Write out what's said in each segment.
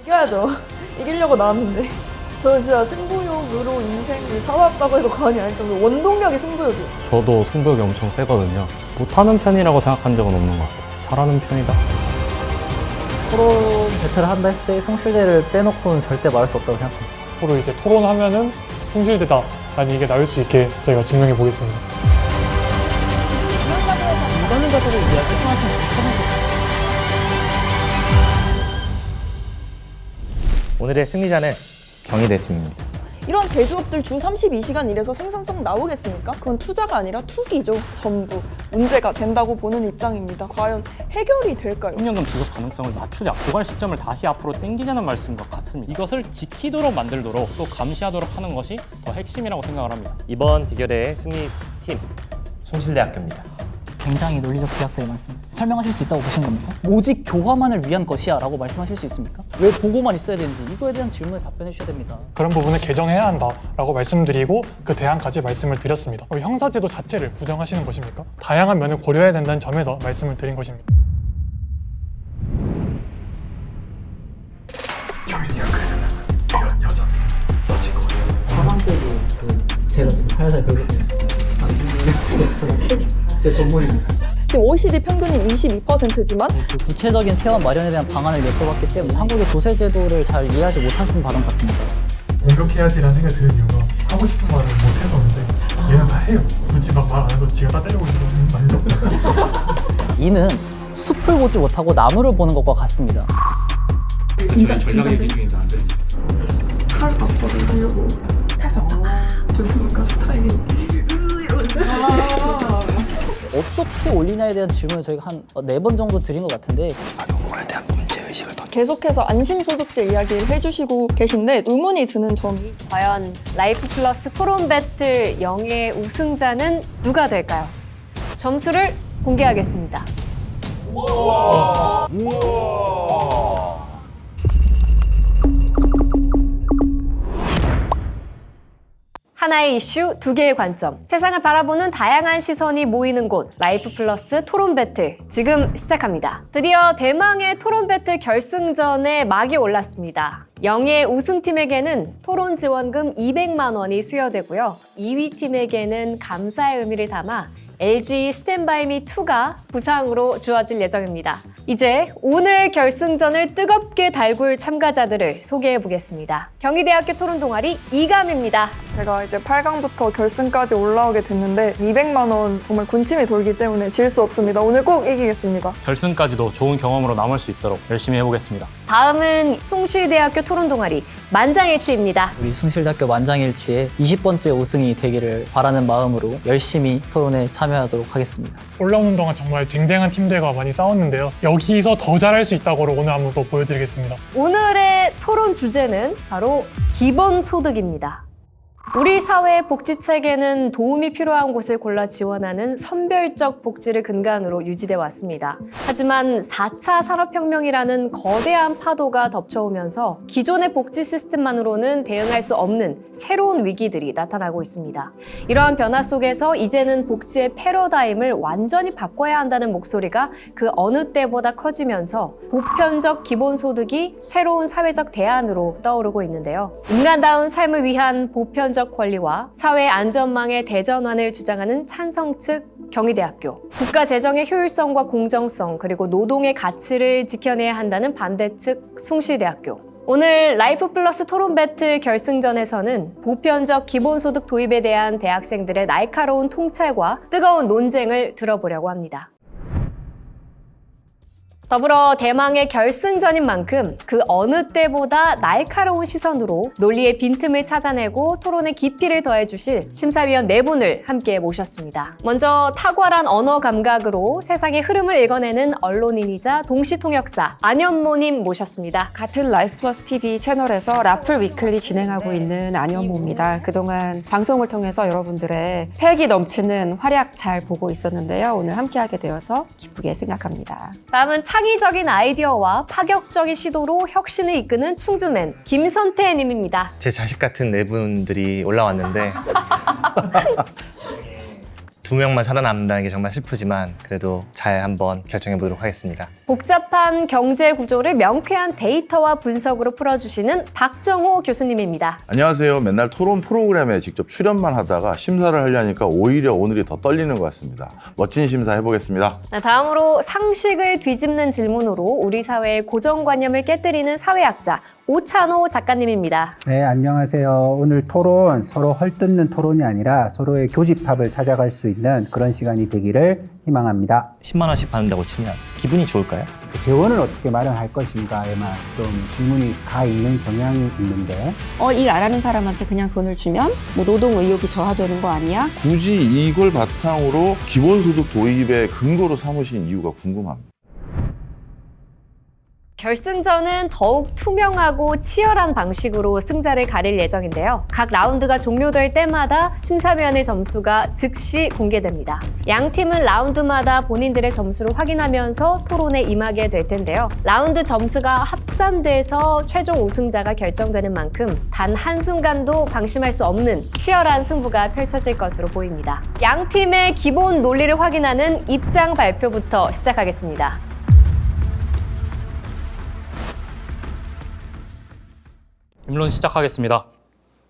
이겨야죠. 이기려고 나왔는데. 저는 진짜 승부욕으로 인생을 살아왔다고 해도 과언이 아닐 정도로 원동력이 승부욕이에요. 저도 승부욕이 엄청 세거든요. 못하는 편이라고 생각한 적은 없는 것 같아요. 잘하는 편이다. 토론 배틀을 한다 했을 때 숭실대를 빼놓고는 절대 말할 수 없다고 생각합니다. 앞으로 이제 토론하면은 숭실대다 라는 얘기가 나올 수 있게 저희가 증명해 보겠습니다. 이거는 것들을 위한 특정하신 오늘의 승리자는 경희대 팀입니다. 이런 대기업들 주 32시간 일해서 생산성 나오겠습니까? 그건 투자가 아니라 투기죠. 전부 문제가 된다고 보는 입장입니다. 과연 해결이 될까요? 10년간 지속 가능성을 낮추자 고갈 시점을 다시 앞으로 당기자는 말씀과 같습니다. 이것을 지키도록 만들도록 또 감시하도록 하는 것이 더 핵심이라고 생각을 합니다. 이번 대결의 승리팀 숭실대학교입니다. 굉장히 논리적 비약들이 많습니다. 설명하실 수 있다고 보시는 겁니까? 오직 교화만을 위한 것이야 라고 말씀하실 수 있습니까? 왜 보고만 있어야 되는지 이거에 대한 질문에 답변해 주셔야 됩니다. 그런 부분을 개정해야 한다라고 말씀드리고 그 대안까지 말씀을 드렸습니다. 형사제도 자체를 부정하시는 것입니까? 다양한 면을 고려해야 된다는 점에서 말씀을 드린 것입니다. 사망 때도 제가 좀 살살 배우거든요. 제 전문입니다. 지금 OECD 평균이 22%지만 구체적인 세원 마련에 대한 방안을 여쭤봤기 때문에 한국의 조세 제도를 잘 이해하지 못하시는 발언 같습니다. 공격해야지라는 생각이 드는 이유가 하고 싶은 말을 못 해서인데 얘는 다 해요. 굳이 막 말 안 해도 지가 다 때리고 있는 말이죠. 이는 숲을 보지 못하고 나무를 보는 것과 같습니다. 저희 전략 얘기 중인데 안 됩니다. 차를 바꿔서 하려고 좋습니까? 타이밍 어떻게 올리냐에 대한 질문을 저희가 한 4번 정도 드린 것 같은데 계속해서 안심소득제 이야기를 해주시고 계신데 의문이 드는 점이 과연 라이프 플러스 토론 배틀 영예 우승자는 누가 될까요? 점수를 공개하겠습니다. 하나의 이슈, 두 개의 관점. 세상을 바라보는 다양한 시선이 모이는 곳, 라이프 플러스 토론 배틀. 지금 시작합니다. 드디어 대망의 토론 배틀 결승전에 막이 올랐습니다. 영예 우승팀에게는 토론 지원금 200만 원이 수여되고요. 2위 팀에게는 감사의 의미를 담아 LG 스탠바이 미2가 부상으로 주어질 예정입니다. 이제 오늘 결승전을 뜨겁게 달굴 참가자들을 소개해 보겠습니다. 경희대학교 토론 동아리 이감입니다. 제가 이제 8강부터 결승까지 올라오게 됐는데 200만 원 정말 군침이 돌기 때문에 질 수 없습니다. 오늘 꼭 이기겠습니다. 결승까지도 좋은 경험으로 남을 수 있도록 열심히 해보겠습니다. 다음은 숭실대학교 토론 동아리 만장일치입니다. 우리 숭실대학교 만장일치의 20번째 우승이 되기를 바라는 마음으로 열심히 토론에 참여하도록 하겠습니다. 올라오는 동안 정말 쟁쟁한 팀들과 많이 싸웠는데요. 여기서 더 잘할 수 있다고 오늘 한번 또 보여드리겠습니다. 오늘의 토론 주제는 바로 기본소득입니다. 우리 사회의 복지 체계는 도움이 필요한 곳을 골라 지원하는 선별적 복지를 근간으로 유지돼 왔습니다. 하지만 4차 산업혁명이라는 거대한 파도가 덮쳐오면서 기존의 복지 시스템만으로는 대응할 수 없는 새로운 위기들이 나타나고 있습니다. 이러한 변화 속에서 이제는 복지의 패러다임을 완전히 바꿔야 한다는 목소리가 그 어느 때보다 커지면서 보편적 기본소득이 새로운 사회적 대안으로 떠오르고 있는데요. 인간다운 삶을 위한 보편적 권리와 사회 안전망의 대전환을 주장하는 찬성 측 경희대학교, 국가 재정의 효율성과 공정성 그리고 노동의 가치를 지켜내야 한다는 반대 측 숭실대학교. 오늘 라이프 플러스 토론 배틀 결승전에서는 보편적 기본소득 도입에 대한 대학생들의 날카로운 통찰과 뜨거운 논쟁을 들어보려고 합니다. 더불어 대망의 결승전인 만큼 그 어느 때보다 날카로운 시선으로 논리의 빈틈을 찾아내고 토론의 깊이를 더해주실 심사위원 4분을 함께 모셨습니다. 먼저 탁월한 언어 감각으로 세상의 흐름을 읽어내는 언론인이자 동시통역사 안현모님 모셨습니다. 같은 라이프 플러스 TV 채널에서 라플 위클리 진행하고 있는 안현모입니다. 그동안 방송을 통해서 여러분들의 패기 넘치는 활약 잘 보고 있었는데요. 오늘 함께하게 되어서 기쁘게 생각합니다. 다음은 창의적인 아이디어와 파격적인 시도로 혁신을 이끄는 충주맨 김선태님입니다. 제 자식 같은 네 분들이 올라왔는데 2명만 살아남는다는 게 정말 슬프지만 그래도 잘 한번 결정해 보도록 하겠습니다. 복잡한 경제 구조를 명쾌한 데이터와 분석으로 풀어주시는 박정호 교수님입니다. 안녕하세요. 맨날 토론 프로그램에 직접 출연만 하다가 심사를 하려니까 오히려 오늘이 더 떨리는 것 같습니다. 멋진 심사 해보겠습니다. 다음으로 상식을 뒤집는 질문으로 우리 사회의 고정관념을 깨뜨리는 사회학자 오찬호 작가님입니다. 네, 안녕하세요. 오늘 토론 서로 헐뜯는 토론이 아니라 서로의 교집합을 찾아갈 수 있는 그런 시간이 되기를 희망합니다. 10만 원씩 받는다고 치면 기분이 좋을까요? 재원을 어떻게 마련할 것인가에만 좀 질문이 가 있는 경향이 있는데 일 안 하는 사람한테 그냥 돈을 주면 뭐 노동 의욕이 저하되는 거 아니야? 굳이 이걸 바탕으로 기본소득 도입의 근거로 삼으신 이유가 궁금합니다. 결승전은 더욱 투명하고 치열한 방식으로 승자를 가릴 예정인데요. 각 라운드가 종료될 때마다 심사위원의 점수가 즉시 공개됩니다. 양 팀은 라운드마다 본인들의 점수를 확인하면서 토론에 임하게 될 텐데요. 라운드 점수가 합산돼서 최종 우승자가 결정되는 만큼 단 한순간도 방심할 수 없는 치열한 승부가 펼쳐질 것으로 보입니다. 양 팀의 기본 논리를 확인하는 입장 발표부터 시작하겠습니다. 입론 시작하겠습니다.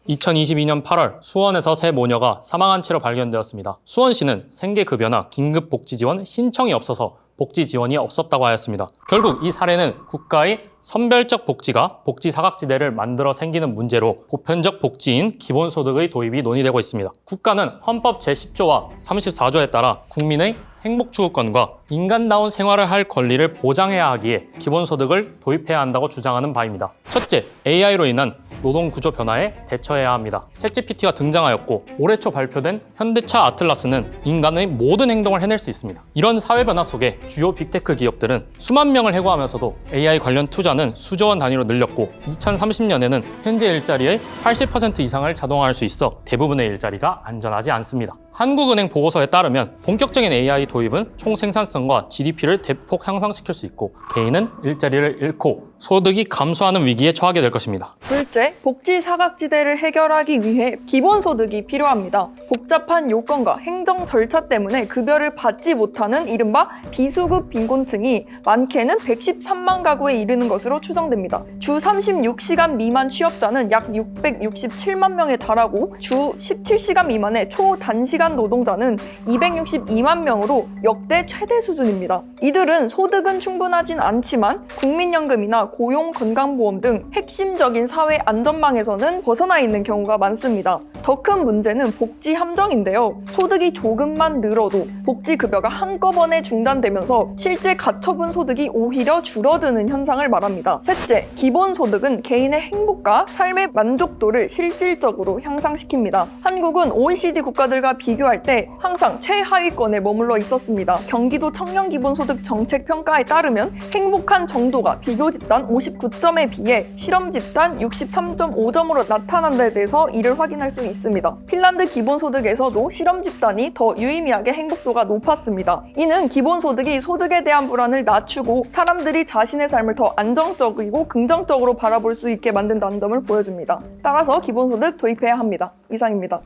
2022년 8월 수원에서 세 모녀가 사망한 채로 발견되었습니다. 수원시는 생계급여나 긴급복지지원 신청이 없어서 복지 지원이 없었다고 하였습니다. 결국 이 사례는 국가의 선별적 복지가 복지 사각지대를 만들어 생기는 문제로 보편적 복지인 기본소득의 도입이 논의되고 있습니다. 국가는 헌법 제10조와 34조에 따라 국민의 행복추구권과 인간다운 생활을 할 권리를 보장해야 하기에 기본소득을 도입해야 한다고 주장하는 바입니다. 첫째, AI로 인한 노동구조 변화에 대처해야 합니다. 챗GPT가 등장하였고 올해 초 발표된 현대차 아틀라스는 인간의 모든 행동을 해낼 수 있습니다. 이런 사회 변화 속에 주요 빅테크 기업들은 수만 명을 해고하면서도 AI 관련 투자는 수조 원 단위로 늘렸고 2030년에는 현재 일자리의 80% 이상을 자동화할 수 있어 대부분의 일자리가 안전하지 않습니다. 한국은행 보고서에 따르면 본격적인 AI 도입은 총 생산성과 GDP를 대폭 향상시킬 수 있고 개인은 일자리를 잃고 소득이 감소하는 위기에 처하게 될 것입니다. 둘째, 복지 사각지대를 해결하기 위해 기본소득이 필요합니다. 복잡한 요건과 행정 절차 때문에 급여를 받지 못하는 이른바 비수급 빈곤층이 많게는 113만 가구에 이르는 것으로 추정됩니다. 주 36시간 미만 취업자는 약 667만 명에 달하고 주 17시간 미만의 초단시간 노동자는 262만 명으로 역대 최대 수준입니다. 이들은 소득은 충분하진 않지만 국민연금이나 고용건강보험 등 핵심적인 사회 안전망에서는 벗어나 있는 경우가 많습니다. 더 큰 문제는 복지 함정인데요. 소득이 조금만 늘어도 복지급여가 한꺼번에 중단되면서 실제 가처분 소득이 오히려 줄어드는 현상을 말합니다. 셋째, 기본소득은 개인의 행복과 삶의 만족도를 실질적으로 향상시킵니다. 한국은 OECD 국가들과 비교할 때 항상 최하위권에 머물러 있었습니다. 경기도 청년기본소득 정책평가에 따르면 행복한 정도가 비교 집단 59점에 비해 실험 집단 63.5점으로 나타난 데 대해서 이를 확인할 수 있습니다. 핀란드 기본소득에서도 실험 집단이 더 유의미하게 행복도가 높았습니다. 이는 기본소득이 소득에 대한 불안을 낮추고 사람들이 자신의 삶을 더 안정적이고 긍정적으로 바라볼 수 있게 만든다는 점을 보여줍니다. 따라서 기본소득 도입해야 합니다. 이상입니다.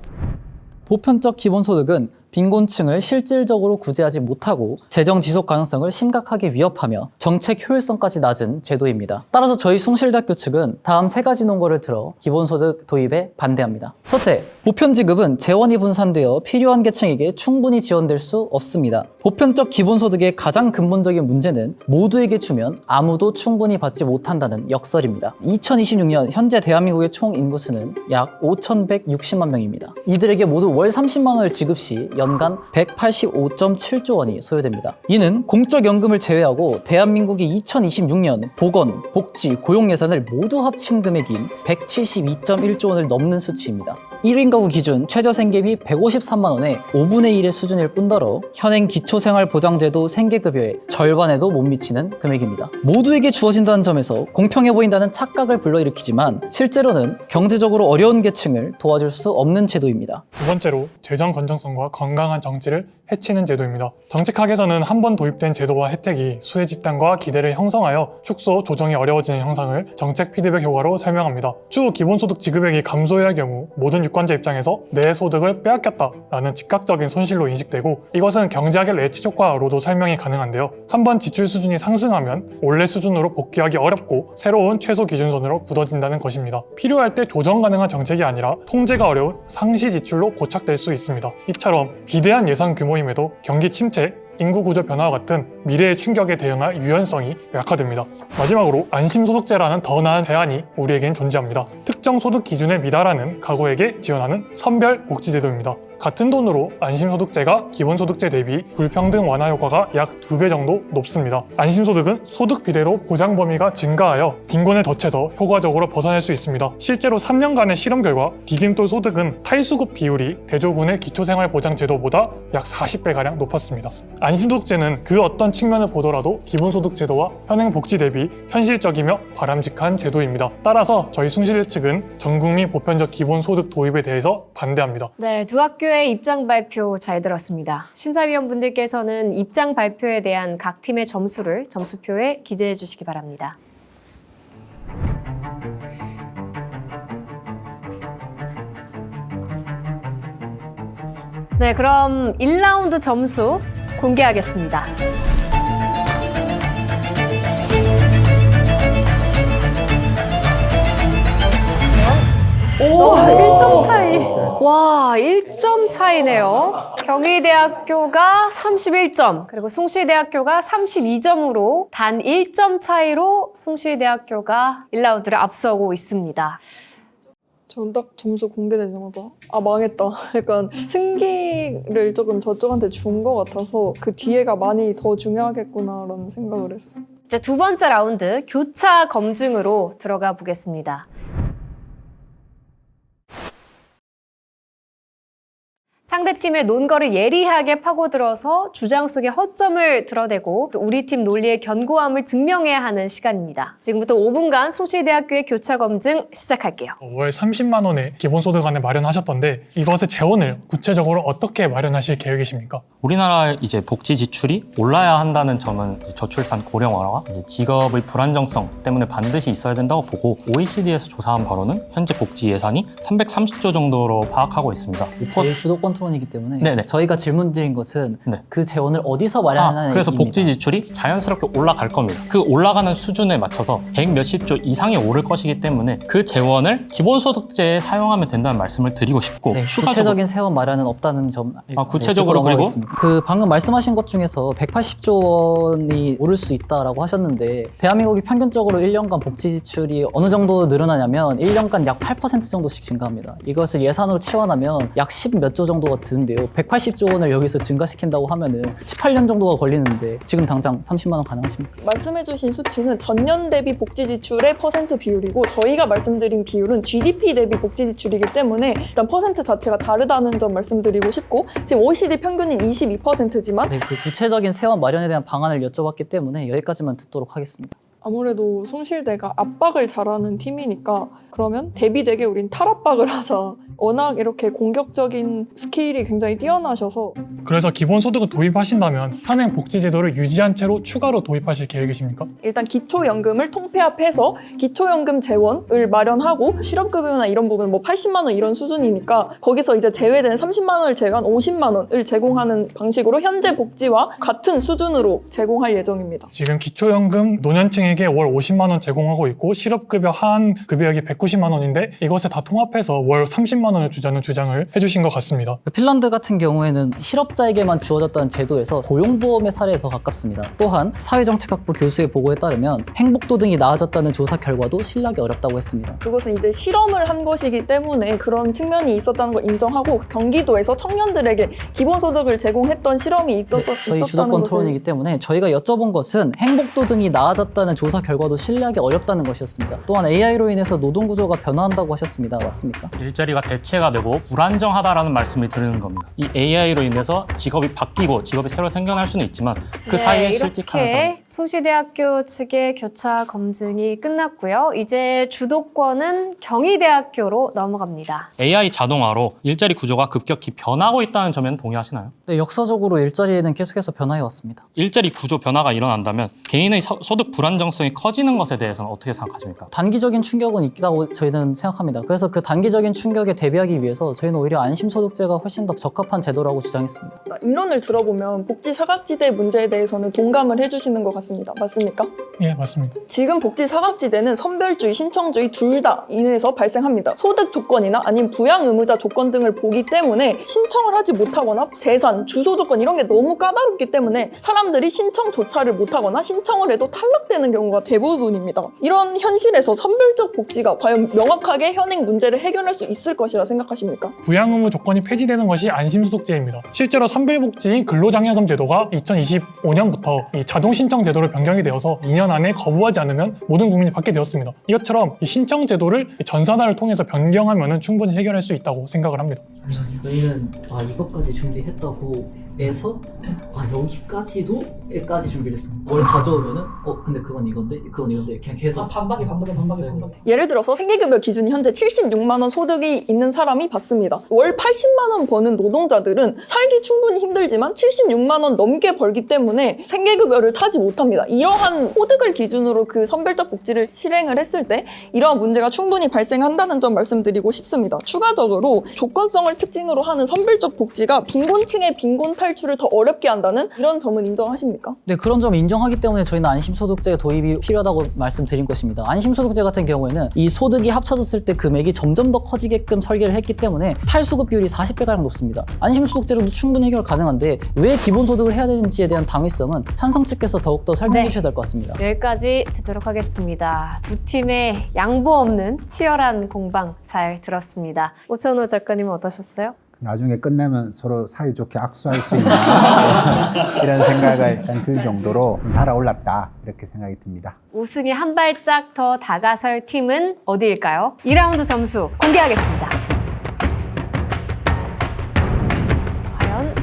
보편적 기본소득은 빈곤층을 실질적으로 구제하지 못하고 재정 지속 가능성을 심각하게 위협하며 정책 효율성까지 낮은 제도입니다. 따라서 저희 숭실대학교 측은 다음 세 가지 논거를 들어 기본소득 도입에 반대합니다. 첫째, 보편지급은 재원이 분산되어 필요한 계층에게 충분히 지원될 수 없습니다. 보편적 기본소득의 가장 근본적인 문제는 모두에게 주면 아무도 충분히 받지 못한다는 역설입니다. 2026년 현재 대한민국의 총 인구수는 약 5,160만 명입니다. 이들에게 모두 월 30만 원을 지급 시 연간 185.7조 원이 소요됩니다. 이는 공적연금을 제외하고 대한민국이 2026년 보건, 복지, 고용 예산을 모두 합친 금액인 172.1조 원을 넘는 수치입니다. 1인 가구 기준 최저 생계비 153만 원의 5분의 1의 수준일 뿐더러 현행 기초생활보장제도 생계급여의 절반에도 못 미치는 금액입니다. 모두에게 주어진다는 점에서 공평해 보인다는 착각을 불러일으키지만 실제로는 경제적으로 어려운 계층을 도와줄 수 없는 제도입니다. 두 번째로 재정 건전성과 건강한 정치를 해치는 제도입니다. 정책학에서는 한 번 도입된 제도와 혜택이 수혜 집단과 기대를 형성하여 축소, 조정이 어려워지는 현상을 정책 피드백 효과로 설명합니다. 추후 기본소득 지급액이 감소해야 할 경우 모든 유권 유권자 입장에서 내 소득을 빼앗겼다라는 즉각적인 손실로 인식되고 이것은 경제학의 레치 효과로도 설명이 가능한데요. 한번 지출 수준이 상승하면 원래 수준으로 복귀하기 어렵고 새로운 최소 기준선으로 굳어진다는 것입니다. 필요할 때 조정 가능한 정책이 아니라 통제가 어려운 상시 지출로 고착될 수 있습니다. 이처럼 비대한 예산 규모임에도 경기 침체, 인구 구조 변화와 같은 미래의 충격에 대응할 유연성이 약화됩니다. 마지막으로 안심소득제라는 더 나은 대안이 우리에겐 존재합니다. 특정 소득 기준에 미달하는 가구에게 지원하는 선별복지제도입니다. 같은 돈으로 안심소득제가 기본소득제 대비 불평등 완화 효과가 약 2배 정도 높습니다. 안심소득은 소득 비례로 보장 범위가 증가하여 빈곤의 덫에서 효과적으로 벗어날 수 있습니다. 실제로 3년간의 실험 결과 디딤돌 소득은 탈수급 비율이 대조군의 기초생활보장제도보다 약 40배가량 높았습니다. 안심소득제는 그 어떤 측면을 보더라도 기본소득제도와 현행복지 대비 현실적이며 바람직한 제도입니다. 따라서 저희 숭실 측은 전국민 보편적 기본소득 도입에 대해서 반대합니다. 네, 두 학교의 입장 발표 잘 들었습니다. 심사위원분들께서는 입장 발표에 대한 각 팀의 점수를 점수표에 기재해 주시기 바랍니다. 네, 그럼 1라운드 점수 공개하겠습니다. 오, 1점 차이. 와, 1점 차이네요. 경희대학교가 31점, 그리고 숭실대학교가 32점으로 단 1점 차이로 숭실대학교가 1라운드를 앞서고 있습니다. 전 딱 점수 공개되자마자 아 망했다. 약간 승기를 조금 저쪽한테 준 것 같아서 그 뒤에가 많이 더 중요하겠구나라는 생각을 했어요. 이제 두 번째 라운드 교차 검증으로 들어가 보겠습니다. 상대팀의 논거를 예리하게 파고들어서 주장 속의 허점을 드러내고 우리 팀 논리의 견고함을 증명해야 하는 시간입니다. 지금부터 5분간 숭실대학교의 교차 검증 시작할게요. 월 30만 원의 기본소득안을 마련하셨던데 이것의 재원을 구체적으로 어떻게 마련하실 계획이십니까? 우리나라 이제 복지 지출이 올라야 한다는 점은 저출산 고령화와 이제 직업의 불안정성 때문에 반드시 있어야 된다고 보고 OECD에서 조사한 바로는 현재 복지 예산이 330조 정도로 파악하고 있습니다. 제일 주도권 토론이기 때문에 네네. 저희가 질문드린 것은 네. 그 재원을 어디서 마련하느냐 그래서 입니다. 복지 지출이 자연스럽게 올라갈 겁니다. 그 올라가는 수준에 맞춰서 100 몇십 조 이상이 오를 것이기 때문에 그 재원을 기본소득제에 사용하면 된다는 말씀을 드리고 싶고 네, 추가적으로 구체적인 세원 마련은 없다는 점 구체적으로 그리고 그 방금 말씀하신 것 중에서 180조 원이 오를 수 있다라고 하셨는데 대한민국이 평균적으로 1년간 복지 지출이 어느 정도 늘어나냐면 1년간 약 8% 정도씩 증가합니다. 이것을 예산으로 치환하면 약 10 몇 조 정도가 드는데요. 180조 원을 여기서 증가시킨다고 하면은 18년 정도가 걸리는데 지금 당장 30만 원 가능하십니까? 말씀해주신 수치는 전년 대비 복지 지출의 퍼센트 비율이고 저희가 말씀드린 비율은 GDP 대비 복지 지출이기 때문에 일단 퍼센트 자체가 다르다는 점 말씀드리고 싶고 지금 OECD 평균인 22%지만 네, 그 구체적인 세원 마련에 대한 방안을 여쭤봤기 때문에 여기까지만 듣도록 하겠습니다. 아무래도 숭실대가 압박을 잘하는 팀이니까 그러면 대비되게 우린 탈압박을 하자. 워낙 이렇게 공격적인 스킬이 굉장히 뛰어나셔서 그래서 기본소득을 도입하신다면 현행 복지제도를 유지한 채로 추가로 도입하실 계획이십니까? 일단 기초연금을 통폐합해서 기초연금 재원을 마련하고 실업급여나 이런 부분 뭐 80만 원 이런 수준이니까 거기서 이제 제외된 30만 원을 제외한 50만 원을 제공하는 방식으로 현재 복지와 같은 수준으로 제공할 예정입니다. 지금 기초연금 노년층에게 월 50만 원 제공하고 있고 실업급여 하한 급여액이 190만 원인데 이것을 다 통합해서 월 30만 원을 주자는 주장을 해주신 것 같습니다. 핀란드 같은 경우에는 실업자에게만 주어졌다는 제도에서 고용보험의 사례에 더 가깝습니다. 또한 사회정책학부 교수의 보고에 따르면 행복도 등이 나아졌다는 조사 결과도 신뢰하기 어렵다고 했습니다. 그것은 이제 실험을 한 것이기 때문에 그런 측면이 있었다는 걸 인정하고 경기도에서 청년들에게 기본소득을 제공했던 실험이 저희 있었다는 주도권 것을 토론이기 때문에 저희가 여쭤본 것은 행복도 등이 나아졌다는 조사 결과도 신뢰하기 어렵다는 것이었습니다. 또한 AI로 인해서 노동구조가 변화한다고 하셨습니다. 맞습니까? 일자리가 대체가 되고 불안정하다라는 말씀을 드리는 겁니다. 이 AI로 인해서 직업이 바뀌고 직업이 새로 생겨날 수는 있지만 그 사이에 실직하는 사람. 이렇게 숭실대학교 측의 교차 검증이 끝났고요. 이제 주도권은 경희대학교로 넘어갑니다. AI 자동화로 일자리 구조가 급격히 변하고 있다는 점에는 동의하시나요? 네, 역사적으로 일자리에는 계속해서 변화해 왔습니다. 일자리 구조 변화가 일어난다면 개인의 소득 불안정성이 커지는 것에 대해서는 어떻게 생각하십니까? 단기적인 충격은 있다고 저희는 생각합니다. 그래서 그 단기적인 충격에 대비하기 위해서 저희는 오히려 안심소득제가 훨씬 더 적합한 제도라고 주장했습니다. 입론을 들어보면 복지 사각지대 문제에 대해서는 동감을 해주시는 것 같습니다. 맞습니까? 예, 맞습니다. 지금 복지 사각지대는 선별주의, 신청주의 둘 다 인해서 발생합니다. 소득 조건이나 아니면 부양 의무자 조건 등을 보기 때문에 신청을 하지 못하거나 재산, 주소 조건 이런 게 너무 까다롭기 때문에 사람들이 신청조차를 못하거나 신청을 해도 탈락되는 경우가 대부분입니다. 이런 현실에서 선별적 복지가 과연 명확하게 현행 문제를 해결할 수 있을 것이라 생각하십니까? 부양 의무 조건이 폐지되는 것이 안심소득제입니다. 실제로 선별복지인 근로장려금 제도가 2025년부터 이 자동 신청 제도로 변경이 되어서 2년 안에 거부하지 않으면 모든 국민이 받게 되었습니다. 이것처럼 이 신청 제도를 전산화를 통해서 변경하면 충분히 해결할 수 있다고 생각을 합니다. 저희는 이것까지 준비했다고 해서 여기까지도 까지 준비를 했습니다. 뭘 가져오면은 근데 그건 이건데 그냥 계속 반박이. 예를 들어서 생계급여 기준이 현재 76만 원 소득이 있는 사람이 받습니다. 월 80만 원 버는 노동자들은 살기 충분히 힘들지만 76만 원 넘게 벌기 때문에 생계급여를 타지 못합니다. 이러한 소득을 기준으로 그 선별적 복지를 실행을 했을 때 이러한 문제가 충분히 발생한다는 점 말씀드리고 싶습니다. 추가적으로 조건성을 특징으로 하는 선별적 복지가 빈곤층의 빈곤 탈출을 더 어렵게 한다는 이런 점은 인정하십니까? 네, 그런 점 인정하기 때문에 저희는 안심소득제 도입이 필요하다고 말씀드린 것입니다. 안심소득제 같은 경우에는 이 소득이 합쳐졌을 때 금액이 점점 더 커지게끔 설계를 했기 때문에 탈수급 비율이 40배가량 높습니다. 안심소득제로도 충분히 해결 가능한데 왜 기본소득을 해야 되는지에 대한 당위성은 찬성 측께서 더욱더 설명해 주셔야 될 것 같습니다. 여기까지 듣도록 하겠습니다. 두 팀의 양보 없는 치열한 공방 잘 들었습니다. 오천호 작가님은 어떠셨어요? 나중에 끝나면 서로 사이좋게 악수할 수 있는 이런 생각을 일단 들 정도로 달아올랐다 이렇게 생각이 듭니다. 우승에 한 발짝 더 다가설 팀은 어디일까요? 2라운드 점수 공개하겠습니다. 과연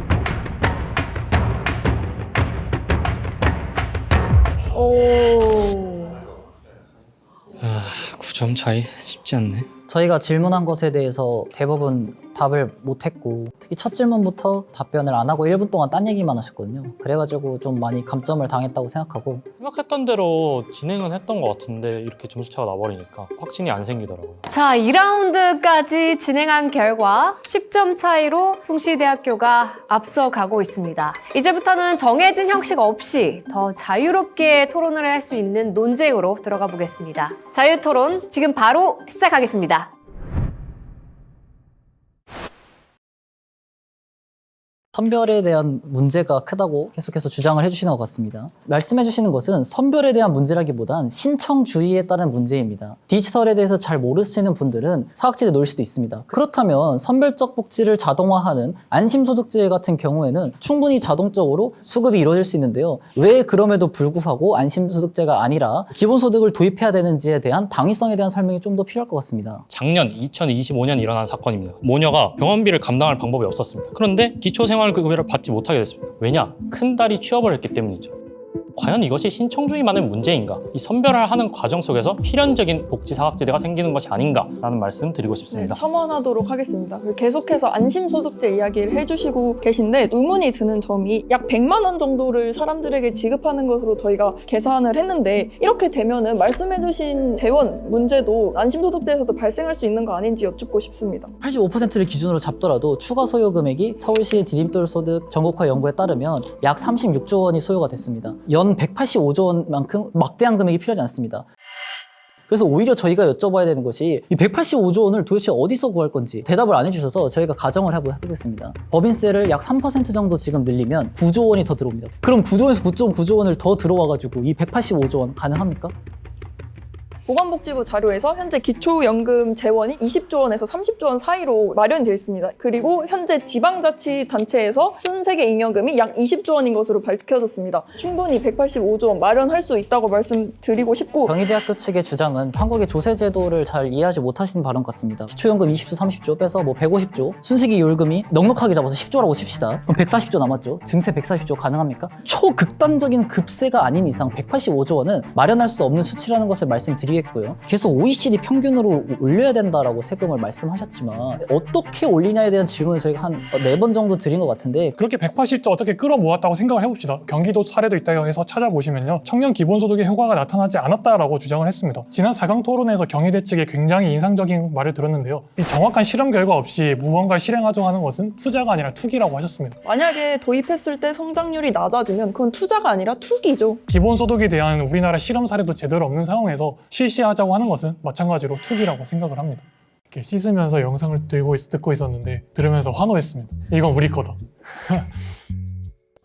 9점 차이 쉽지 않네. 저희가 질문한 것에 대해서 대부분 답을 못했고 특히 첫 질문부터 답변을 안 하고 1분 동안 딴 얘기만 하셨거든요. 그래가지고 좀 많이 감점을 당했다고 생각하고 생각했던 대로 진행은 했던 것 같은데 이렇게 점수차가 나버리니까 확신이 안 생기더라고요. 자, 2라운드까지 진행한 결과 10점 차이로 숭실대학교가 앞서가고 있습니다. 이제부터는 정해진 형식 없이 더 자유롭게 토론을 할 수 있는 논쟁으로 들어가 보겠습니다. 자유토론 지금 바로 시작하겠습니다. 선별에 대한 문제가 크다고 계속해서 주장을 해주시는 것 같습니다. 말씀해주시는 것은 선별에 대한 문제라기보단 신청주의에 따른 문제입니다. 디지털에 대해서 잘 모르시는 분들은 사각지대에 놓일 수도 있습니다. 그렇다면 선별적 복지를 자동화하는 안심소득제 같은 경우에는 충분히 자동적으로 수급이 이루어질 수 있는데요. 왜 그럼에도 불구하고 안심소득제가 아니라 기본소득을 도입해야 되는지에 대한 당위성에 대한 설명이 좀 더 필요할 것 같습니다. 작년 2025년 일어난 사건입니다. 모녀가 병원비를 감당할 방법이 없었습니다. 그런데 기초생활급여를 받지 못하게 됐습니다. 왜냐? 큰 딸이 취업을 했기 때문이죠. 과연 이것이 신청주의만의 문제인가? 이 선별을 하는 과정 속에서 필연적인 복지 사각지대가 생기는 것이 아닌가라는 말씀 드리고 싶습니다. 네, 첨언하도록 하겠습니다. 계속해서 안심소득제 이야기를 해주시고 계신데 의문이 드는 점이 약 100만 원 정도를 사람들에게 지급하는 것으로 저희가 계산을 했는데 이렇게 되면은 말씀해주신 재원 문제도 안심소득제에서도 발생할 수 있는 거 아닌지 여쭙고 싶습니다. 85%를 기준으로 잡더라도 추가 소요 금액이 서울시의 디딤돌 소득 전국화 연구에 따르면 약 36조 원이 소요가 됐습니다. 연 185조 원만큼 막대한 금액이 필요하지 않습니다. 그래서 오히려 저희가 여쭤봐야 되는 것이 이 185조 원을 도대체 어디서 구할 건지 대답을 안 해주셔서 저희가 가정을 해보겠습니다. 법인세를 약 3% 정도 지금 늘리면 9조 원이 더 들어옵니다. 그럼 9조에서 9.9조 원을 더 들어와가지고 이 185조 원 가능합니까? 보건복지부 자료에서 현재 기초연금 재원이 20조 원에서 30조 원 사이로 마련되어 있습니다. 그리고 현재 지방자치단체에서 순세계 잉여금이 약 20조 원인 것으로 밝혀졌습니다. 충분히 185조 원 마련할 수 있다고 말씀드리고 싶고 경희대학교 측의 주장은 한국의 조세제도를 잘 이해하지 못하시는 발언 같습니다. 기초연금 20조, 30조 빼서 150조, 순수기 요율금이 넉넉하게 잡아서 10조라고 칩시다. 그럼 140조 남았죠. 증세 140조 가능합니까? 초극단적인 급세가 아닌 이상 185조 원은 마련할 수 없는 수치라는 것을 말씀드리고 주의했고요. 계속 OECD 평균으로 올려야 된다라고 세금을 말씀하셨지만 어떻게 올리냐에 대한 질문을 저희가 한 4번 정도 드린 것 같은데 그렇게 180조 어떻게 끌어모았다고 생각을 해봅시다. 경기도 사례도 있다고 해서 찾아보시면요. 청년 기본소득의 효과가 나타나지 않았다라고 주장을 했습니다. 지난 4강 토론에서 경희대 측에 굉장히 인상적인 말을 들었는데요. 이 정확한 실험 결과 없이 무언가를 실행하자고 하는 것은 투자가 아니라 투기라고 하셨습니다. 만약에 도입했을 때 성장률이 낮아지면 그건 투자가 아니라 투기죠. 기본소득에 대한 우리나라 실험 사례도 제대로 없는 상황에서 실시하자고 하는 것은 마찬가지로 투기라고 생각을 합니다. 이렇게 씻으면서 영상을 듣고 있었는데 들으면서 환호했습니다. 이건 우리 거다.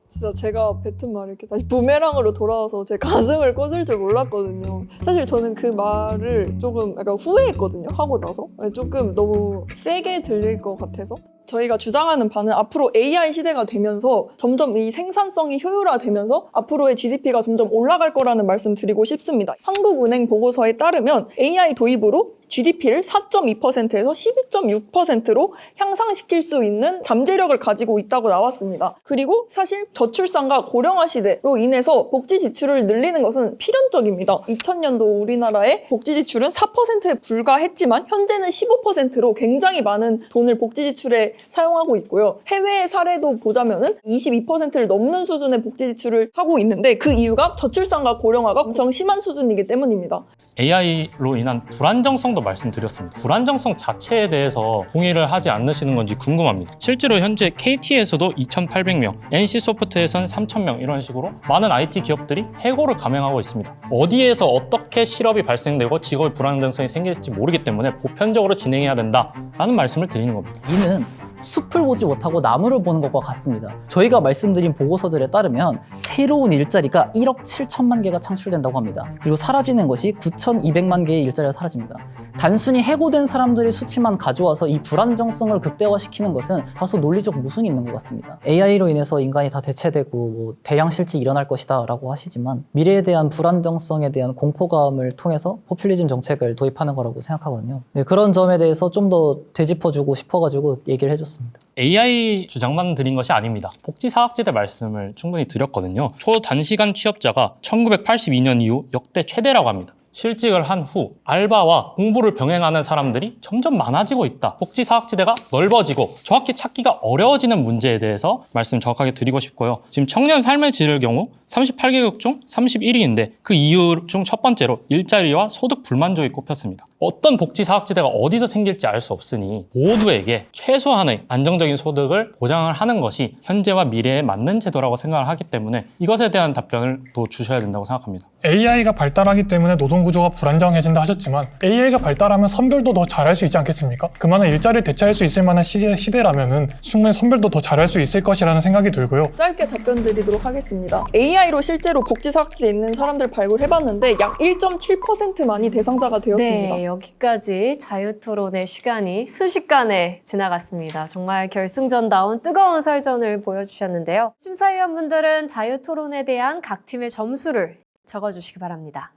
진짜 제가 뱉은 말이 이렇게 다시 부메랑으로 돌아와서 제 가슴을 꽂을 줄 몰랐거든요. 사실 저는 그 말을 조금 약간 후회했거든요. 하고 나서. 조금 너무 세게 들릴 것 같아서. 저희가 주장하는 바는 앞으로 AI 시대가 되면서 점점 이 생산성이 효율화되면서 앞으로의 GDP가 점점 올라갈 거라는 말씀 드리고 싶습니다. 한국은행 보고서에 따르면 AI 도입으로 GDP를 4.2%에서 12.6%로 향상시킬 수 있는 잠재력을 가지고 있다고 나왔습니다. 그리고 사실 저출산과 고령화 시대로 인해서 복지 지출을 늘리는 것은 필연적입니다. 2000년도 우리나라의 복지 지출은 4%에 불과했지만 현재는 15%로 굉장히 많은 돈을 복지 지출에 사용하고 있고요. 해외의 사례도 보자면은 22%를 넘는 수준의 복지 지출을 하고 있는데 그 이유가 저출산과 고령화가 엄청 심한 수준이기 때문입니다. AI로 인한 불안정성도 말씀드렸습니다. 불안정성 자체에 대해서 동의를 하지 않으시는 건지 궁금합니다. 실제로 현재 KT에서도 2,800명, NC소프트에선 3,000명 이런 식으로 많은 IT 기업들이 해고를 감행하고 있습니다. 어디에서 어떻게 실업이 발생되고 직업의 불안정성이 생길지 모르기 때문에 보편적으로 진행해야 된다라는 말씀을 드리는 겁니다. 이는 숲을 보지 못하고 나무를 보는 것과 같습니다. 저희가 말씀드린 보고서들에 따르면 새로운 일자리가 1억 7천만 개가 창출된다고 합니다. 그리고 사라지는 것이 9,200만 개의 일자리가 사라집니다. 단순히 해고된 사람들의 수치만 가져와서 이 불안정성을 극대화시키는 것은 다소 논리적 모순이 있는 것 같습니다. AI로 인해서 인간이 다 대체되고 대량 실직이 일어날 것이다 라고 하시지만 미래에 대한 불안정성에 대한 공포감을 통해서 포퓰리즘 정책을 도입하는 거라고 생각하거든요. 네, 그런 점에 대해서 좀 더 되짚어주고 싶어가지고 얘기를 해줬습니다. AI 주장만 드린 것이 아닙니다. 복지사각지대 말씀을 충분히 드렸거든요. 초단시간 취업자가 1982년 이후 역대 최대라고 합니다. 실직을 한 후 알바와 공부를 병행하는 사람들이 점점 많아지고 있다. 복지사각지대가 넓어지고 정확히 찾기가 어려워지는 문제에 대해서 말씀 정확하게 드리고 싶고요. 지금 청년 삶의 질의 경우 38개국 중 31위인데 그 이유 중 첫 번째로 일자리와 소득 불만족이 꼽혔습니다. 어떤 복지사각지대가 어디서 생길지 알 수 없으니 모두에게 최소한의 안정적인 소득을 보장을 하는 것이 현재와 미래에 맞는 제도라고 생각을 하기 때문에 이것에 대한 답변을 또 주셔야 된다고 생각합니다. AI가 발달하기 때문에 노동구조가 불안정해진다 하셨지만 AI가 발달하면 선별도 더 잘할 수 있지 않겠습니까? 그만한 일자리를 대체할 수 있을 만한 시대라면은 충분히 선별도 더 잘할 수 있을 것이라는 생각이 들고요. 짧게 답변 드리도록 하겠습니다. AI로 실제로 복지사각지대에 있는 사람들 발굴해봤는데 약 1.7%만이 대상자가 되었습니다. 네, 여기까지 자유토론의 시간이 순식간에 지나갔습니다. 정말 결승전다운 뜨거운 설전을 보여주셨는데요. 심사위원분들은 자유토론에 대한 각 팀의 점수를 적어주시기 바랍니다.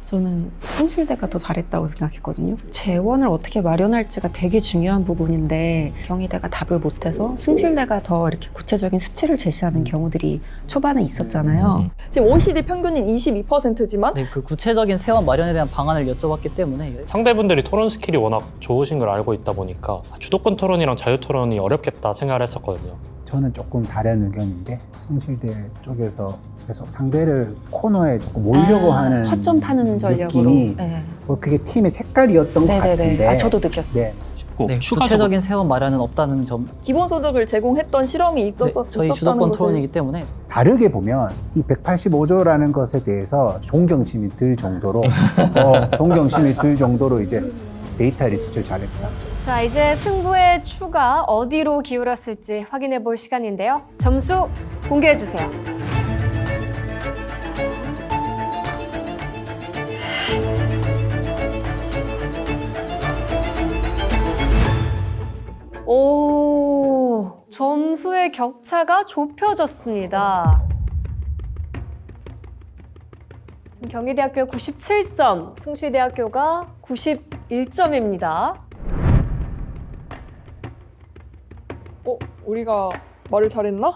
저는 숭실대가 더 잘했다고 생각했거든요. 재원을 어떻게 마련할지가 되게 중요한 부분인데 경희대가 답을 못해서 숭실대가 더 이렇게 구체적인 수치를 제시하는 경우들이 초반에 있었잖아요. 지금 OECD 평균인 22%지만 네, 그 구체적인 세원 마련에 대한 방안을 여쭤봤기 때문에 상대분들이 토론 스킬이 워낙 좋으신 걸 알고 있다 보니까 주도권 토론이랑 자유 토론이 어렵겠다 생각을 했었거든요. 저는 조금 다른 의견인데 숭실대 쪽에서 계속 상대를 코너에 조금 몰려고 하는 허점 파는 전략으로. 느낌이 네. 뭐 그게 팀의 색깔이었던 것 같은데 저도 느꼈어요. 네. 쉽고 네, 구체적인 세원 마련은 없다는 점. 기본소득을 제공했던 실험이 저희 있었다는 주도권 것을 토론이기 때문에 다르게 보면 이 185조라는 것에 대해서 존경심이 들 정도로 존경심이 들 정도로 이제 데이터 리서치를 잘했다. 자, 이제 승부의 추가 어디로 기울었을지 확인해 볼 시간인데요. 점수 공개해 주세요. 오, 점수의 격차가 좁혀졌습니다. 지금 경희대학교 97점, 숭실대학교가 91점입니다. 우리가 말을 잘했나?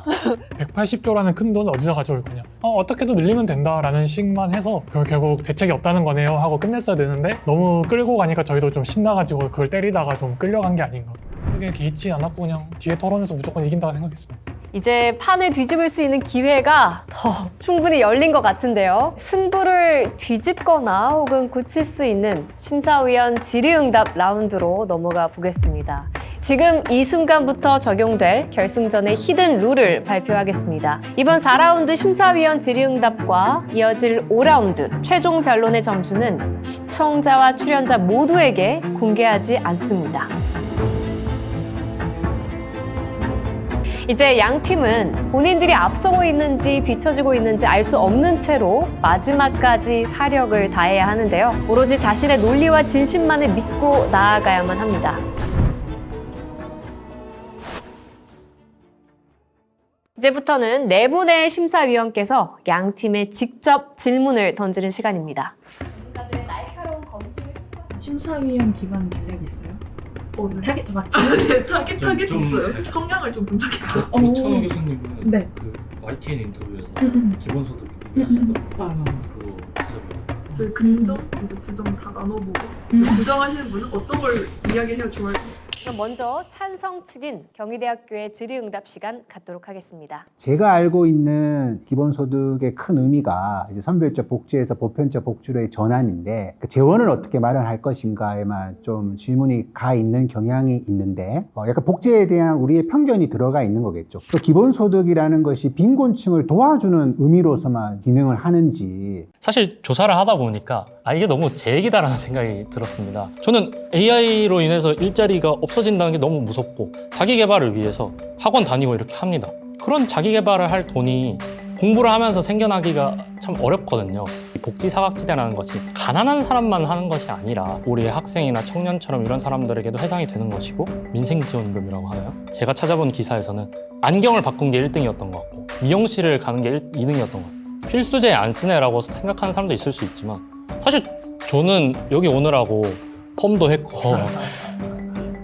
180조라는 큰 돈 어디서 가져올 거냐. 어떻게든 늘리면 된다라는 식만 해서 그걸 결국 대책이 없다는 거네요 하고 끝냈어야 되는데 너무 끌고 가니까 저희도 좀 신나가지고 그걸 때리다가 좀 끌려간 게 아닌가. 그게 개의치 않았고 그냥 뒤에 토론에서 무조건 이긴다고 생각했습니다. 이제 판을 뒤집을 수 있는 기회가 더 충분히 열린 것 같은데요. 승부를 뒤집거나 혹은 굳힐 수 있는 심사위원 질의응답 라운드로 넘어가 보겠습니다. 지금 이 순간부터 적용될 결승전의 히든 룰을 발표하겠습니다. 이번 4라운드 심사위원 질의응답과 이어질 5라운드 최종 변론의 점수는 시청자와 출연자 모두에게 공개하지 않습니다. 이제 양 팀은 본인들이 앞서고 있는지 뒤처지고 있는지 알 수 없는 채로 마지막까지 사력을 다해야 하는데요. 오로지 자신의 논리와 진심만을 믿고 나아가야만 합니다. 이제부터는 네 분의 심사위원께서 양 팀에 직접 질문을 던지는 시간입니다. 전문가들의 날카로운 검증을 심사위원 기반 전략이 있어요? 타겟 맞죠? 네, 타겟 있어요. 성향을 좀 분석했어요. 이천호 교수님은 네. 그 YTN 인터뷰에서 기본소득 그거 찾아봐요. 저희 긍정, 이제 부정 다 나눠보고 부정하시는 분은 어떤 걸 이야기해야 좋아할까요? 그럼 먼저 찬성 측인 경희대학교의 질의응답 시간 갖도록 하겠습니다. 제가 알고 있는 기본소득의 큰 의미가 이제 선별적 복지에서 보편적 복지로의 전환인데 그 재원을 어떻게 마련할 것인가에만 좀 질문이 가 있는 경향이 있는데 약간 복지에 대한 우리의 편견이 들어가 있는 거겠죠. 또 기본소득이라는 것이 빈곤층을 도와주는 의미로서만 기능을 하는지 사실 조사를 하다 보니까 이게 너무 제 얘기다라는 생각이 들었습니다. 저는 AI로 인해서 일자리가 없어진다는 게 너무 무섭고 자기 개발을 위해서 학원 다니고 이렇게 합니다. 그런 자기 개발을 할 돈이 공부를 하면서 생겨나기가 참 어렵거든요. 복지 사각지대라는 것이 가난한 사람만 하는 것이 아니라 우리 학생이나 청년처럼 이런 사람들에게도 해당이 되는 것이고 민생지원금이라고 하나요? 제가 찾아본 기사에서는 안경을 바꾼 게 1등이었던 것 같고 미용실을 가는 게 2등이었던 것 같아요. 필수제에 안 쓰네라고 생각하는 사람도 있을 수 있지만 사실 저는 여기 오느라고 펌도 했고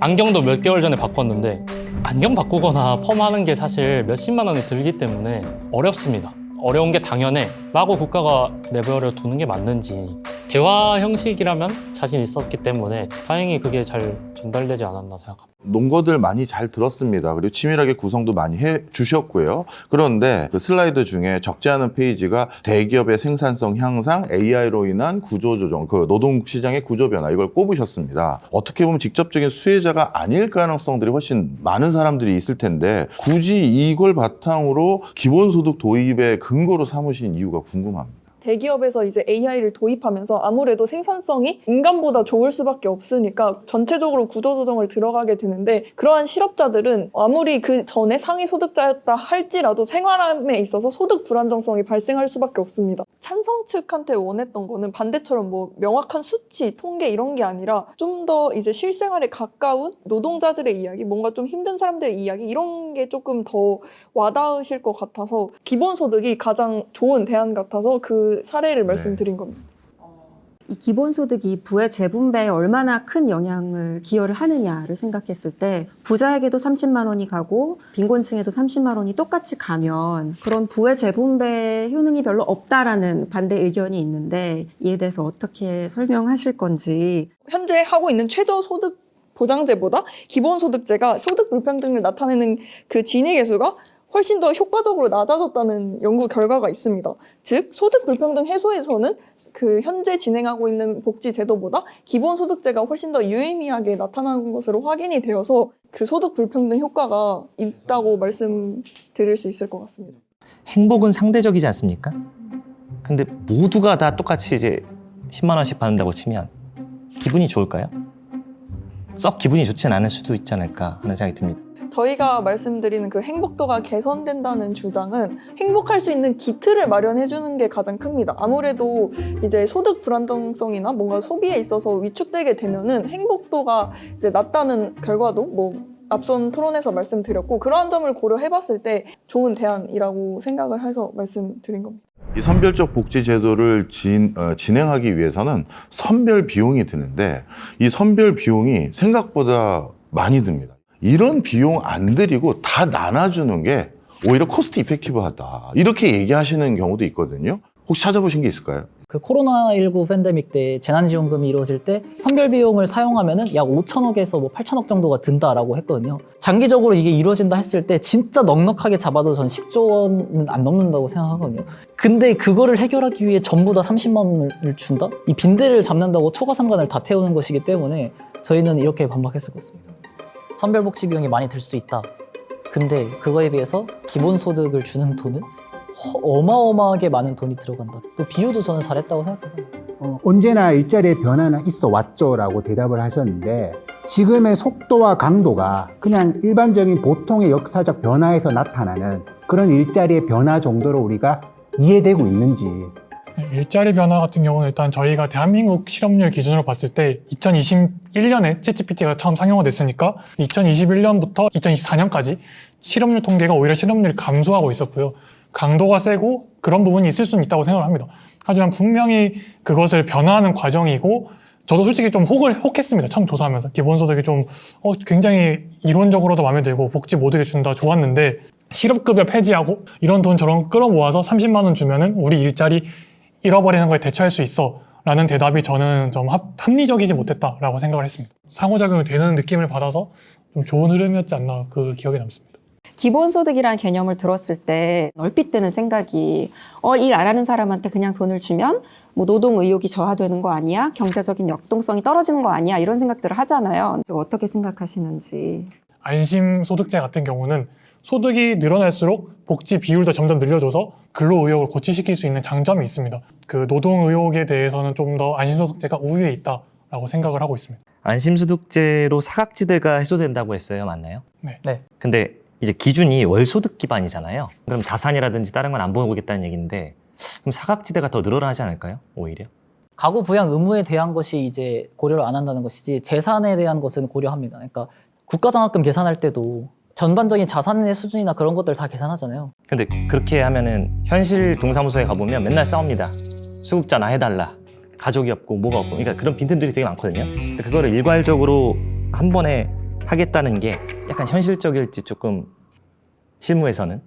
안경도 몇 개월 전에 바꿨는데 안경 바꾸거나 펌하는 게 사실 몇십만 원이 들기 때문에 어렵습니다. 어려운 게 당연해 라고 국가가 내버려 두는 게 맞는지 대화 형식이라면 자신 있었기 때문에 다행히 그게 잘 전달되지 않았나 생각합니다. 논거들 많이 잘 들었습니다. 그리고 치밀하게 구성도 많이 해주셨고요. 그런데 그 슬라이드 중에 적지 않은 페이지가 대기업의 생산성 향상, AI로 인한 구조조정, 그 노동시장의 구조 변화 이걸 꼽으셨습니다. 어떻게 보면 직접적인 수혜자가 아닐 가능성들이 훨씬 많은 사람들이 있을 텐데 굳이 이걸 바탕으로 기본소득 도입의 근거로 삼으신 이유가 궁금합니다. 대기업에서 이제 AI를 도입하면서 아무래도 생산성이 인간보다 좋을 수밖에 없으니까 전체적으로 구조조정을 들어가게 되는데 그러한 실업자들은 아무리 그 전에 상위 소득자였다 할지라도 생활함에 있어서 소득 불안정성이 발생할 수밖에 없습니다. 찬성 측한테 원했던 거는 반대처럼 뭐 명확한 수치, 통계 이런 게 아니라 좀 더 이제 실생활에 가까운 노동자들의 이야기, 뭔가 좀 힘든 사람들의 이야기 이런 게 조금 더 와닿으실 것 같아서 기본소득이 가장 좋은 대안 같아서 그 사례를 말씀드린 겁니다. 이 기본소득이 부의 재분배에 얼마나 큰 영향을 기여를 하느냐를 생각했을 때 부자에게도 30만 원이 가고 빈곤층에도 30만 원이 똑같이 가면 그런 부의 재분배 효능이 별로 없다라는 반대 의견이 있는데 이에 대해서 어떻게 설명하실 건지. 현재 하고 있는 최저소득 보장제보다 기본소득제가 소득 불평등을 나타내는 그 진위계수가 훨씬 더 효과적으로 낮아졌다는 연구 결과가 있습니다. 즉, 소득 불평등 해소에서는 그 현재 진행하고 있는 복지 제도보다 기본소득제가 훨씬 더 유의미하게 나타나는 것으로 확인이 되어서 그 소득 불평등 효과가 있다고 말씀드릴 수 있을 것 같습니다. 행복은 상대적이지 않습니까? 근데 모두가 다 똑같이 이제 10만 원씩 받는다고 치면 기분이 좋을까요? 썩 기분이 좋진 않을 수도 있지 않을까 하는 생각이 듭니다. 저희가 말씀드리는 그 행복도가 개선된다는 주장은 행복할 수 있는 기틀을 마련해 주는 게 가장 큽니다. 아무래도 이제 소득 불안정성이나 뭔가 소비에 있어서 위축되게 되면은 행복도가 이제 낮다는 결과도 뭐 앞선 토론에서 말씀드렸고 그러한 점을 고려해 봤을 때 좋은 대안이라고 생각을 해서 말씀드린 겁니다. 이 선별적 복지 제도를 진행하기 위해서는 선별 비용이 드는데 이 선별 비용이 생각보다 많이 듭니다. 이런 비용 안 들이고 다 나눠주는 게 오히려 코스트 이펙티브하다. 이렇게 얘기하시는 경우도 있거든요. 혹시 찾아보신 게 있을까요? 그 코로나19 팬데믹 때 재난지원금이 이루어질 때 선별 비용을 사용하면은 약 5천억에서 뭐 8천억 정도가 든다라고 했거든요. 장기적으로 이게 이루어진다 했을 때 진짜 넉넉하게 잡아도 전 10조 원은 안 넘는다고 생각하거든요. 근데 그거를 해결하기 위해 전부 다 30만 원을 준다? 이 빈대를 잡는다고 초과상관을 다 태우는 것이기 때문에 저희는 이렇게 반박했을 것 같습니다. 선별복지 비용이 많이 들 수 있다. 근데 그거에 비해서 기본소득을 주는 돈은 어마어마하게 많은 돈이 들어간다. 또 비유도 저는 잘했다고 생각해서. 언제나 일자리의 변화는 있어 왔죠라고 대답을 하셨는데 지금의 속도와 강도가 그냥 일반적인 보통의 역사적 변화에서 나타나는 그런 일자리의 변화 정도로 우리가 이해되고 있는지. 일자리 변화 같은 경우는 일단 저희가 대한민국 실업률 기준으로 봤을 때 2021년에 챗GPT가 처음 상용화 됐으니까 2021년부터 2024년까지 실업률 통계가 오히려 실업률이 감소하고 있었고요. 강도가 세고 그런 부분이 있을 수는 있다고 생각을 합니다. 하지만 분명히 그것을 변화하는 과정이고 저도 솔직히 좀 혹했습니다. 처음 조사하면서. 기본소득이 좀 굉장히 이론적으로도 마음에 들고 복지 모두에게 준다 좋았는데 실업급여 폐지하고 이런 돈 저런 끌어모아서 30만 원 주면은 우리 일자리 잃어버리는 거에 대처할 수 있어 라는 대답이 저는 좀 합리적이지 못했다라고 생각을 했습니다. 상호작용이 되는 느낌을 받아서 좀 좋은 흐름이었지 않나 그 기억에 남습니다. 기본소득이라는 개념을 들었을 때 얼핏 드는 생각이 일 안 하는 사람한테 그냥 돈을 주면 뭐 노동 의욕이 저하되는 거 아니야? 경제적인 역동성이 떨어지는 거 아니야? 이런 생각들을 하잖아요. 어떻게 생각하시는지. 안심소득제 같은 경우는 소득이 늘어날수록 복지 비율도 점점 늘려줘서 근로의욕을 고취시킬 수 있는 장점이 있습니다. 그 노동의욕에 대해서는 좀 더 안심소득제가 우위에 있다라고 생각을 하고 있습니다. 안심소득제로 사각지대가 해소된다고 했어요. 맞나요? 네. 근데 이제 기준이 월소득 기반이잖아요. 그럼 자산이라든지 다른 건 안 보겠다는 얘기인데 그럼 사각지대가 더 늘어나지 않을까요? 오히려? 가구 부양 의무에 대한 것이 이제 고려를 안 한다는 것이지 재산에 대한 것은 고려합니다. 그러니까 국가장학금 계산할 때도 전반적인 자산의 수준이나 그런 것들 다 계산하잖아요. 근데 그렇게 하면은 현실 동사무소에 가보면 맨날 싸웁니다. 수급자 나 해달라. 가족이 없고 뭐가 없고. 그러니까 그런 빈틈들이 되게 많거든요. 근데 그거를 일괄적으로 한 번에 하겠다는 게 약간 현실적일지 조금 실무에서는.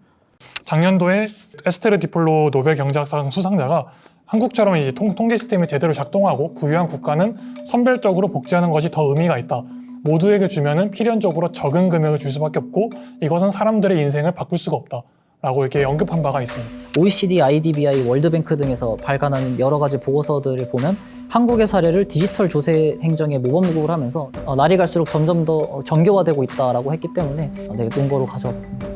작년도에 에스테르 디플로 노벨 경제학상 수상자가 한국처럼 이제 통계 시스템이 제대로 작동하고 부유한 국가는 선별적으로 복지하는 것이 더 의미가 있다. 모두에게 주면은 필연적으로 적은 금액을 줄 수밖에 없고 이것은 사람들의 인생을 바꿀 수가 없다. 라고 이렇게 언급한 바가 있습니다. OECD, IDBI, 월드뱅크 등에서 발간하는 여러 가지 보고서들을 보면 한국의 사례를 디지털 조세 행정에 모범국을 하면서 날이 갈수록 점점 더 정교화되고 있다라고 했기 때문에 논거로 가져와 봤습니다.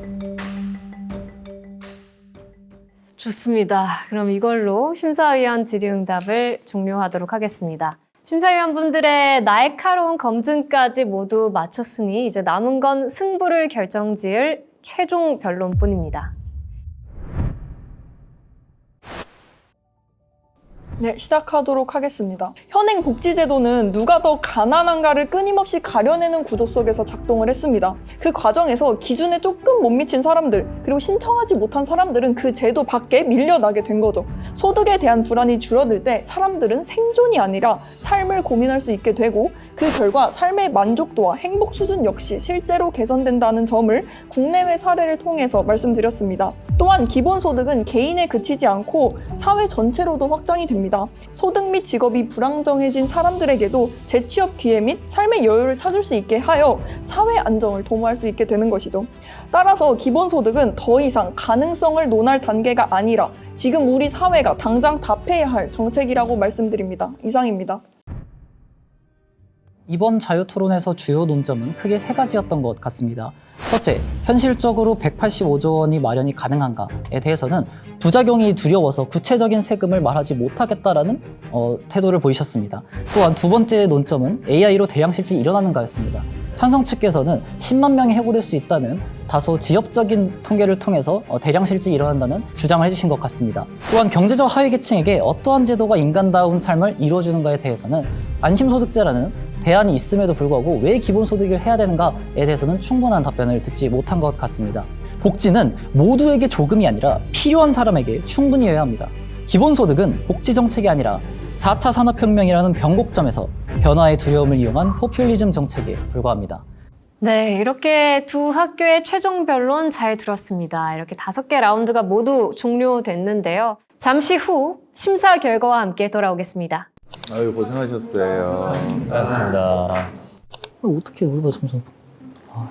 좋습니다. 그럼 이걸로 심사위원 질의응답을 종료하도록 하겠습니다. 심사위원분들의 날카로운 검증까지 모두 마쳤으니 이제 남은 건 승부를 결정지을 최종 변론뿐입니다. 네, 시작하도록 하겠습니다. 현행 복지제도는 누가 더 가난한가를 끊임없이 가려내는 구조 속에서 작동을 했습니다. 그 과정에서 기준에 조금 못 미친 사람들, 그리고 신청하지 못한 사람들은 그 제도 밖에 밀려나게 된 거죠. 소득에 대한 불안이 줄어들 때 사람들은 생존이 아니라 삶을 고민할 수 있게 되고 그 결과 삶의 만족도와 행복 수준 역시 실제로 개선된다는 점을 국내외 사례를 통해서 말씀드렸습니다. 또한 기본소득은 개인에 그치지 않고 사회 전체로도 확장이 됩니다. 소득 및 직업이 불안정해진 사람들에게도 재취업 기회 및 삶의 여유를 찾을 수 있게 하여 사회 안정을 도모할 수 있게 되는 것이죠. 따라서 기본소득은 더 이상 가능성을 논할 단계가 아니라 지금 우리 사회가 당장 답해야 할 정책이라고 말씀드립니다. 이상입니다. 이번 자유토론에서 주요 논점은 크게 세 가지였던 것 같습니다. 첫째, 현실적으로 185조 원이 마련이 가능한가에 대해서는 부작용이 두려워서 구체적인 세금을 말하지 못하겠다라는 태도를 보이셨습니다. 또한 두 번째 논점은 AI로 대량 실질이 일어나는가였습니다. 찬성 측께서는 10만 명이 해고될 수 있다는 다소 지엽적인 통계를 통해서 대량 실질이 일어난다는 주장을 해주신 것 같습니다. 또한 경제적 하위 계층에게 어떠한 제도가 인간다운 삶을 이루어주는가에 대해서는 안심소득제라는 대안이 있음에도 불구하고 왜 기본소득을 해야 되는가에 대해서는 충분한 답변을 듣지 못한 것 같습니다. 복지는 모두에게 조금이 아니라 필요한 사람에게 충분히여야 합니다. 기본소득은 복지정책이 아니라 4차 산업혁명이라는 변곡점에서 변화의 두려움을 이용한 포퓰리즘 정책에 불과합니다. 네, 이렇게 두 학교의 최종 변론 잘 들었습니다. 이렇게 5개 라운드가 모두 종료됐는데요. 잠시 후 심사 결과와 함께 돌아오겠습니다. 아유, 고생하셨어요. 고맙습니다. 어떻게 우리가 점점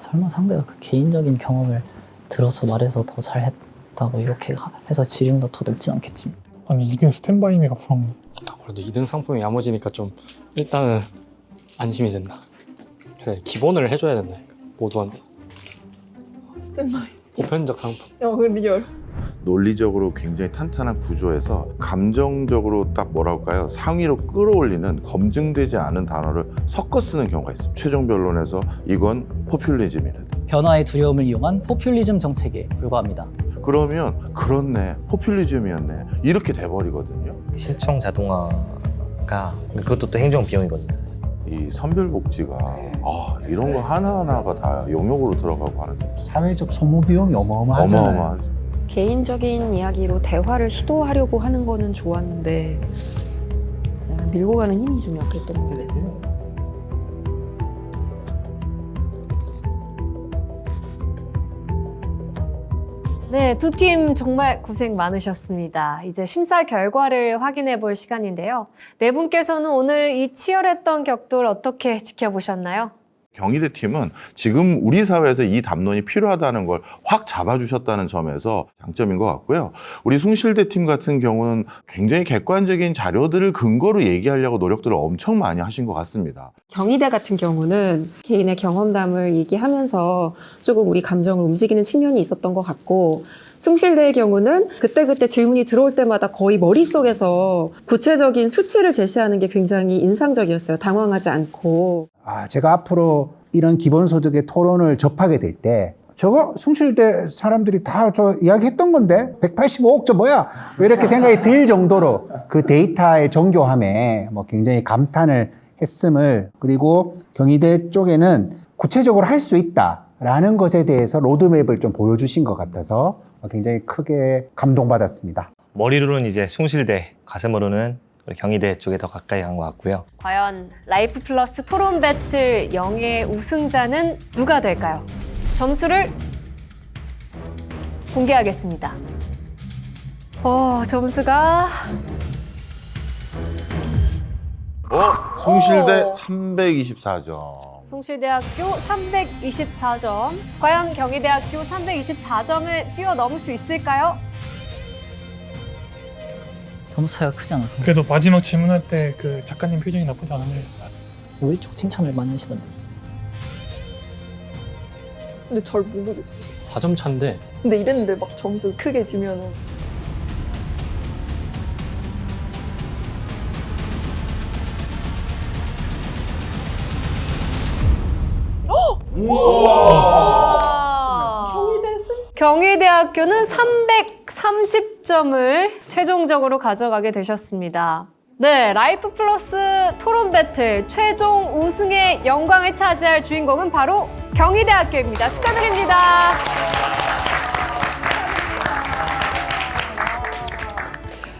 설마 상대가 그 개인적인 경험을 들어서 말해서 더 잘했다고 이렇게 해서 지름도 더 높진 않겠지. 아니 2등 스탠바이미가 부럽네. 그래도 2등 상품이 야무지니까 좀 일단은 안심이 된다. 그래, 기본을 해줘야 된다. 모두한테. 스탠바이. 보편적 상품. 그 리얼. 논리적으로 굉장히 탄탄한 구조에서 감정적으로 딱 뭐랄까요, 상위로 끌어올리는 검증되지 않은 단어를 섞어 쓰는 경우가 있습니다. 최종 변론에서 이건 포퓰리즘이다. 변화의 두려움을 이용한 포퓰리즘 정책에 불과합니다. 그러면 그렇네, 포퓰리즘이었네, 이렇게 돼버리거든요. 신청 자동화가 그것도 또 행정 비용이거든요. 이 선별복지가 이런 거 하나하나가 다 영역으로 들어가고 하는데 사회적 소모 비용이 어마어마하잖아요. 어마어마하죠. 개인적인 이야기로 대화를 시도하려고 하는 거는 좋았는데 밀고 가는 힘이 좀 약했던 것 같아요. 네, 두 팀 정말 고생 많으셨습니다. 이제 심사 결과를 확인해 볼 시간인데요. 네 분께서는 오늘 이 치열했던 격돌 어떻게 지켜보셨나요? 경희대 팀은 지금 우리 사회에서 이 담론이 필요하다는 걸 확 잡아주셨다는 점에서 장점인 것 같고요. 우리 숭실대 팀 같은 경우는 굉장히 객관적인 자료들을 근거로 얘기하려고 노력들을 엄청 많이 하신 것 같습니다. 경희대 같은 경우는 개인의 경험담을 얘기하면서 조금 우리 감정을 움직이는 측면이 있었던 것 같고, 숭실대의 경우는 그때그때 질문이 들어올 때마다 거의 머릿속에서 구체적인 수치를 제시하는 게 굉장히 인상적이었어요. 당황하지 않고. 제가 앞으로 이런 기본소득의 토론을 접하게 될 때 저거 숭실대 사람들이 다 저 이야기했던 건데 185억 저 뭐야? 왜 이렇게 생각이 들 정도로 그 데이터의 정교함에 굉장히 감탄을 했음을, 그리고 경희대 쪽에는 구체적으로 할 수 있다라는 것에 대해서 로드맵을 좀 보여주신 것 같아서 굉장히 크게 감동받았습니다. 머리로는 이제 숭실대, 가슴으로는 우리 경희대 쪽에 더 가까이 간 것 같고요. 과연 라이프 플러스 토론 배틀 영예 우승자는 누가 될까요? 점수를 공개하겠습니다. 점수가 숭실대 324점. 숭실대학교 324점. 과연 경희대학교 324점을 뛰어넘을 수 있을까요? 점수 차이가 크지 않아서 그래도 마지막 질문할 때 그 작가님 표정이 나쁘지 않았네요. 우리 쪽 칭찬을 많이 하시던데. 근데 잘 모르겠어요. 4점 차인데 근데 이랬는데 막 점수 크게 지면은 경희대학교는 330점을 최종적으로 가져가게 되셨습니다. 네, 라이프 플러스 토론 배틀 최종 우승의 영광을 차지할 주인공은 바로 경희대학교입니다. 축하드립니다.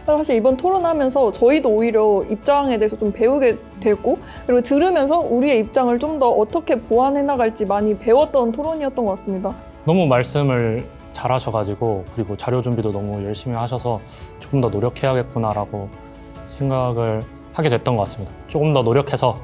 사실 이번 토론하면서 저희도 오히려 입장에 대해서 좀 배우게 됐고, 그리고 들으면서 우리의 입장을 좀 더 어떻게 보완해 나갈지 많이 배웠던 토론이었던 것 같습니다. 너무 말씀을 잘하셔가지고, 그리고 자료 준비도 너무 열심히 하셔서 조금 더 노력해야겠구나라고 생각을 하게 됐던 것 같습니다. 조금 더 노력해서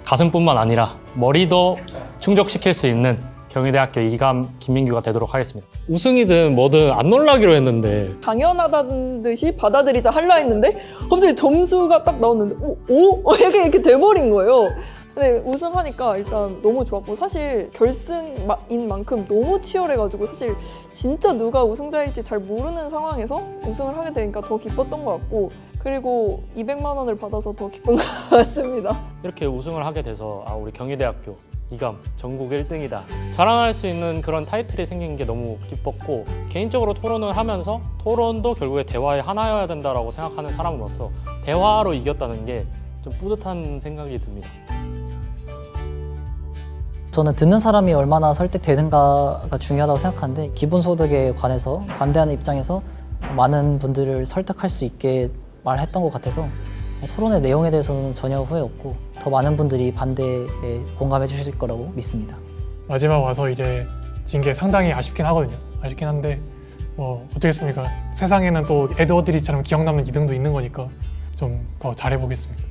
가슴뿐만 아니라 머리도 충족시킬 수 있는 경희대학교 이감 김민규가 되도록 하겠습니다. 우승이든 뭐든 안 놀라기로 했는데 당연하다는 듯이 받아들이자 하려 했는데 갑자기 점수가 딱 나왔는데 이렇게 돼버린 거예요. 근데 우승하니까 일단 너무 좋았고, 사실 결승인 만큼 너무 치열해가지고 사실 진짜 누가 우승자일지 잘 모르는 상황에서 우승을 하게 되니까 더 기뻤던 것 같고, 그리고 200만 원을 받아서 더 기쁜 것 같습니다. 이렇게 우승을 하게 돼서 우리 경희대학교 이감 전국 1등이다 자랑할 수 있는 그런 타이틀이 생긴 게 너무 기뻤고, 개인적으로 토론을 하면서 토론도 결국에 대화의 하나여야 된다라고 생각하는 사람으로서 대화로 이겼다는 게 좀 뿌듯한 생각이 듭니다. 저는 듣는 사람이 얼마나 설득되는가가 중요하다고 생각하는데, 기본소득에 관해서 반대하는 입장에서 많은 분들을 설득할 수 있게 말했던 것 같아서 토론의 내용에 대해서는 전혀 후회 없고 더 많은 분들이 반대에 공감해 주실 거라고 믿습니다. 마지막 와서 이제 진 게 상당히 아쉽긴 하거든요. 아쉽긴 한데 뭐 어떻겠습니까? 세상에는 또 에드워드 리처럼 기억 남는 2등도 있는 거니까 좀 더 잘해보겠습니다.